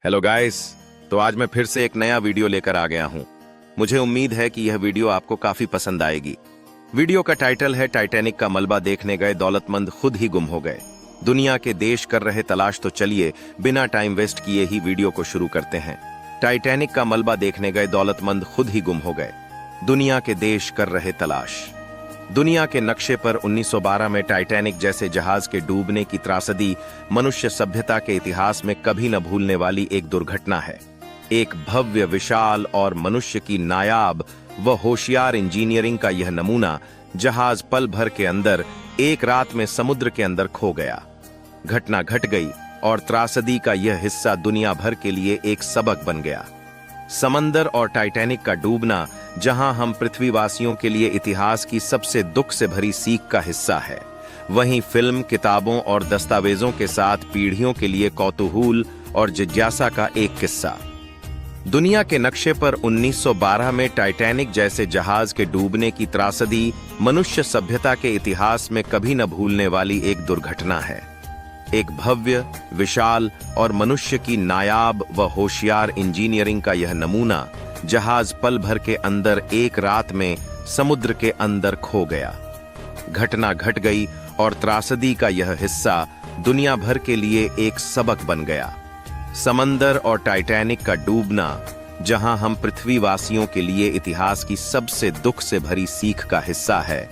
Hello guys. तो आज मैं फिर से एक नया वीडियो लेकर आ गया हूं। मुझे उम्मीद है कि यह वीडियो आपको काफी पसंद आएगी। वीडियो का टाइटल है टाइटैनिक का मलबा देखने गए दौलतमंद खुद ही गुम हो गए। दुनिया के देश कर रहे तलाश, तो चलिए बिना टाइम वेस्ट किए ही वीडियो को शुरू करते हैं। टाइटैनिक का मलबा देखने गए दौलतमंद खुद ही गुम हो गए। दुनिया के देश कर रहे तलाश। दुनिया के नक्शे पर 1912 में टाइटैनिक जैसे जहाज के डूबने की त्रासदी मनुष्य सभ्यता के इतिहास में कभी न भूलने वाली एक दुर्घटना है। एक भव्य, विशाल और मनुष्य की नायाब व होशियार इंजीनियरिंग का यह नमूना जहाज पल भर के अंदर एक रात में समुद्र के अंदर खो गया। घटना घट गई और त्रासदी का यह हिस्सा दुनिया भर के लिए एक सबक बन गया। समंदर और टाइटैनिक का डूबना जहां हम पृथ्वीवासियों के लिए इतिहास की सबसे दुख से भरी सीख का हिस्सा है, वहीं फिल्म, किताबों और दस्तावेजों के साथ पीढ़ियों के लिए कौतूहल और जिज्ञासा का एक किस्सा। दुनिया के नक्शे पर 1912 में टाइटैनिक जैसे जहाज के डूबने की त्रासदी मनुष्य सभ्यता के इतिहास में कभी न भूलने वाली एक दुर्घटना है। एक भव्य, विशाल और मनुष्य की नायाब व होशियार इंजीनियरिंग का यह नमूना जहाज पल भर के अंदर एक रात में समुद्र के अंदर खो गया। घटना घट गई और त्रासदी का यह हिस्सा दुनिया भर के लिए एक सबक बन गया। समंदर और टाइटैनिक का डूबना जहां हम पृथ्वीवासियों के लिए इतिहास की सबसे दुख से भरी सीख का हिस्सा है,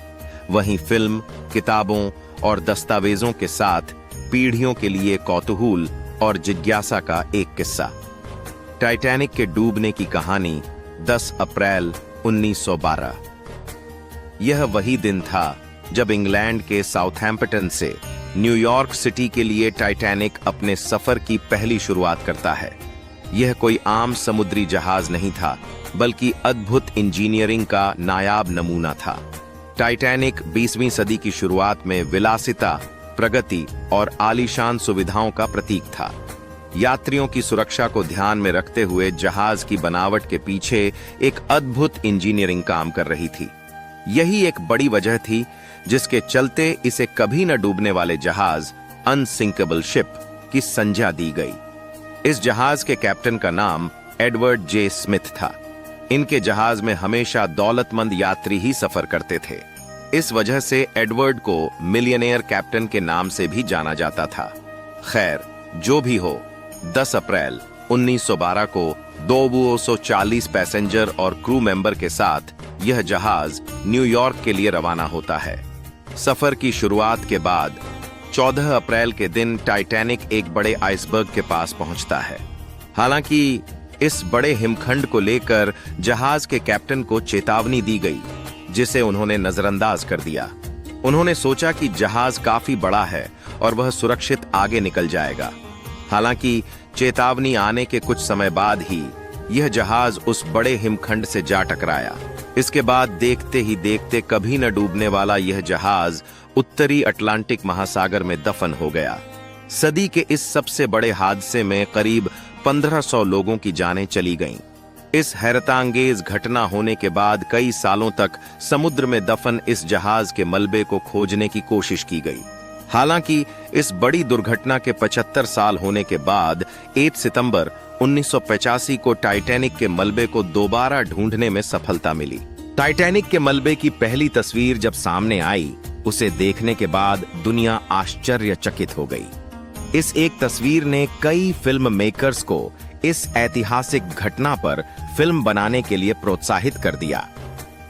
वहीं फिल्म, किताबों और दस्तावेजों के साथ पीढ़ियों के लिए कौतूहल और जिज्ञासा का एक किस्सा। टाइटैनिक के डूबने की कहानी 10 अप्रैल 1912। यह वही दिन था जब इंग्लैंड के साउथहैम्पटन से न्यूयॉर्क सिटी के लिए टाइटैनिक अपने सफर की पहली शुरुआत करता है। यह कोई आम समुद्री जहाज नहीं था, बल्कि अद्भुत इंजीनियरिंग का नायाब नमूना था। टाइटैनिक 20वीं सदी की शुरुआत में विलासिता, प्रगति और आलीशान सुविधाओं का प्रतीक था। यात्रियों की सुरक्षा को ध्यान में रखते हुए जहाज की बनावट के पीछे एक अद्भुत इंजीनियरिंग काम कर रही थी। यही एक बड़ी वजह थी जिसके चलते इसे कभी न डूबने वाले जहाज, अनसिंकेबल शिप की संज्ञा दी गई। इस जहाज के कैप्टन का नाम एडवर्ड जे स्मिथ था। इनके जहाज में हमेशा दौलतमंद यात्री ही सफर करते थे। इस वजह से एडवर्ड को मिलियनेयर कैप्टन के नाम से भी जाना जाता था। खैर, जो भी हो, 10 अप्रैल 1912 को 240 पैसेंजर और क्रू मेंबर के साथ यह जहाज न्यूयॉर्क के लिए रवाना होता है। सफर की शुरुआत के बाद 14 अप्रैल के दिन टाइटैनिक एक बड़े आइसबर्ग के पास पहुंचता है। हालांकि इस बड़े हिमखंड को लेकर जहाज के कैप्टन को चेतावनी दी गई, जिसे उन्होंने नजरअंदाज कर दिया। उन्होंने सोचा कि जहाज काफी बड़ा है और वह सुरक्षित आगे निकल जाएगा। हालांकि चेतावनी आने के कुछ समय बाद ही यह जहाज उस बड़े हिमखंड से जा टकराया। इसके बाद देखते ही देखते कभी न डूबने वाला यह जहाज उत्तरी अटलांटिक महासागर में दफन हो गया। सदी के इस सबसे बड़े हादसे में करीब 1500 लोगों की जानें चली गईं। इस हैरतांगेज घटना होने के बाद कई सालों तक समुद्र में दफन इस जहाज के मलबे को खोजने की कोशिश की गई। हालांकि इस बड़ी दुर्घटना के 75 साल होने के बाद 8 सितंबर 1985 को टाइटैनिक के मलबे को दोबारा ढूंढने में सफलता मिली। टाइटैनिक के मलबे की पहली तस्वीर जब सामने आई, उसे देखने के बाद दुनिया आश्चर्यचकित हो गई। इस एक तस्वीर ने कई फिल्म मेकर्स को इस ऐतिहासिक घटना पर फिल्म बनाने के लिए प्रोत्साहित कर दिया।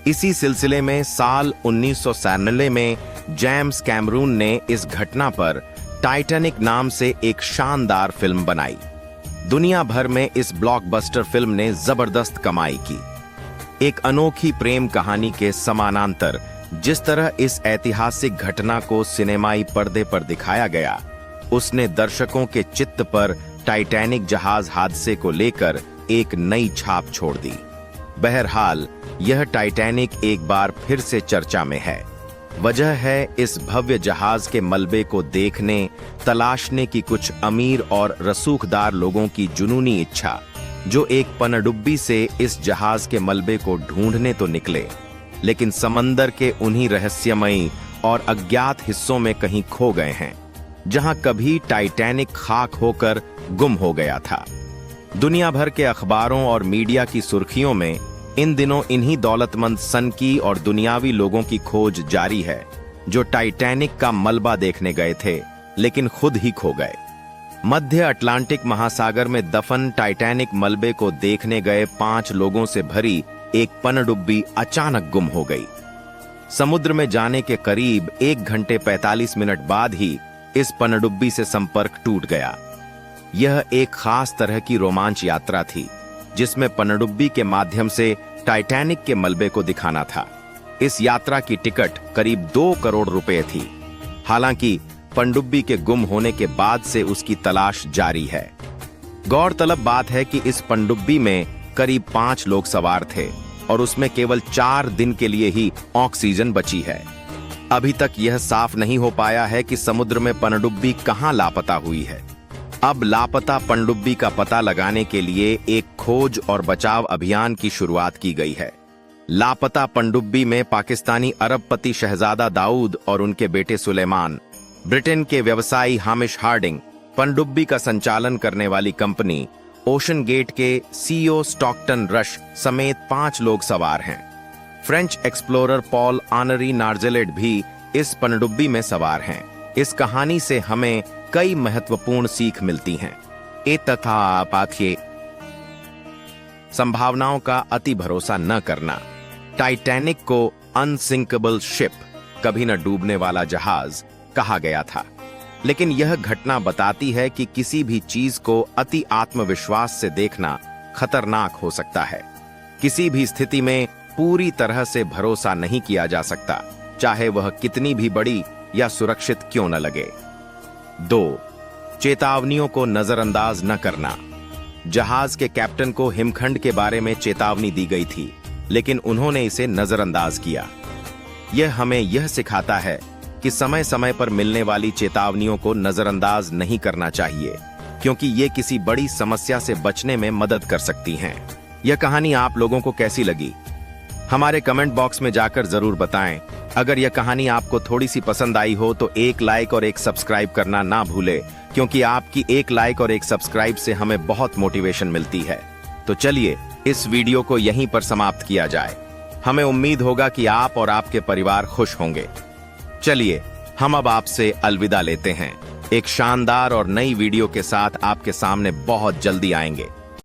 इसी सिलसिले में साल 1997 में जेम्स कैमरून ने इस घटना पर टाइटैनिक नाम से एक शानदार फिल्म बनाई। दुनिया भर में इस ब्लॉकबस्टर फिल्म ने जबरदस्त कमाई की। एक अनोखी प्रेम कहानी के समानांतर जिस तरह इस ऐतिहासिक घटना को सिनेमाई पर्दे पर दिखाया गया, उसने दर्शकों के चित्त पर टाइटैनिक जहाज हादसे को लेकर एक नई छाप छोड़ दी। बहरहाल, यह टाइटैनिक एक बार फिर से चर्चा में है। वजह है इस भव्य जहाज के मलबे को देखने, तलाशने की कुछ अमीर और रसूखदार लोगों की जुनूनी इच्छा, जो एक पनडुब्बी से इस जहाज के मलबे को ढूंढने तो निकले, लेकिन समंदर के उन्हीं रहस्यमयी और अज्ञात हिस्सों में कहीं खो गए हैं, जहां कभी टाइटैनिक खाक होकर गुम हो गया था। दुनिया भर के अखबारों और मीडिया की सुर्खियों में इन दिनों इन्हीं दौलतमंद सन की और दुनियावी लोगों की खोज जारी है जो टाइटैनिक का मलबा देखने गए थे लेकिन खुद ही खो गए। मध्य अटलांटिक महासागर में दफन टाइटैनिक मलबे को देखने गए 5 लोगों से भरी एक पनडुब्बी अचानक गुम हो गई। समुद्र में जाने के करीब 1 घंटे 45 मिनट बाद ही इस पनडुब्बी से संपर्क टूट गया। यह एक खास तरह की रोमांच यात्रा थी जिसमें पनडुब्बी के माध्यम से टाइटैनिक के मलबे को दिखाना था। इस यात्रा की टिकट करीब 2 करोड़ रुपए थी। हालांकि पनडुब्बी के गुम होने के बाद से उसकी तलाश जारी है। गौरतलब बात है कि इस पनडुब्बी में करीब 5 लोग सवार थे और उसमें केवल 4 दिन के लिए ही ऑक्सीजन बची है। अभी तक यह साफ नहीं हो पाया है कि समुद्र में पनडुब्बी कहां लापता हुई है। अब लापता पनडुब्बी का पता लगाने के लिए एक खोज और बचाव अभियान की शुरुआत की गई है। लापता पनडुब्बी में पाकिस्तानी अरबपति शहजादा दाऊद और उनके बेटे सुलेमान, ब्रिटेन के व्यवसायी हामिश हार्डिंग, पनडुब्बी का संचालन करने वाली कंपनी ओशन गेट के सीईओ स्टॉकटन रश समेत 5 लोग सवार हैं। फ्रेंच एक्सप्लोरर पॉल आनरी नार्जेलेट भी इस पनडुब्बी में सवार हैं। इस कहानी से हमें कई महत्वपूर्ण सीख मिलती हैं। ए तथा पाथिये संभावनाओं का अति भरोसा न करना। टाइटैनिक को अनसिंकेबल शिप, कभी न डूबने वाला जहाज कहा गया था, लेकिन यह घटना बताती है कि किसी भी चीज को अति आत्मविश्वास से देखना खतरनाक हो सकता है। किसी भी स्थिति में पूरी तरह से भरोसा नहीं किया जा सकता, चाहे वह कितनी भी बड़ी या सुरक्षित क्यों न लगे। 2. चेतावनियों को नजरअंदाज न करना। जहाज के कैप्टन को हिमखंड के बारे में चेतावनी दी गई थी, लेकिन उन्होंने इसे नजरअंदाज किया। यह हमें यह सिखाता है कि समय समय पर मिलने वाली चेतावनियों को नजरअंदाज नहीं करना चाहिए, क्योंकि ये किसी बड़ी समस्या से बचने में मदद कर सकती हैं। यह कहानी आप लोगों को कैसी लगी? हमारे कमेंट बॉक्स में जाकर जरूर बताएं। अगर यह कहानी आपको थोड़ी सी पसंद आई हो तो एक लाइक और एक सब्सक्राइब करना ना भूले, क्योंकि आपकी एक लाइक और एक सब्सक्राइब से हमें बहुत मोटिवेशन मिलती है। तो चलिए इस वीडियो को यहीं पर समाप्त किया जाए। हमें उम्मीद होगा कि आप और आपके परिवार खुश होंगे। चलिए हम अब आपसे अलविदा लेते हैं। एक शानदार और नई वीडियो के साथ आपके सामने बहुत जल्दी आएंगे।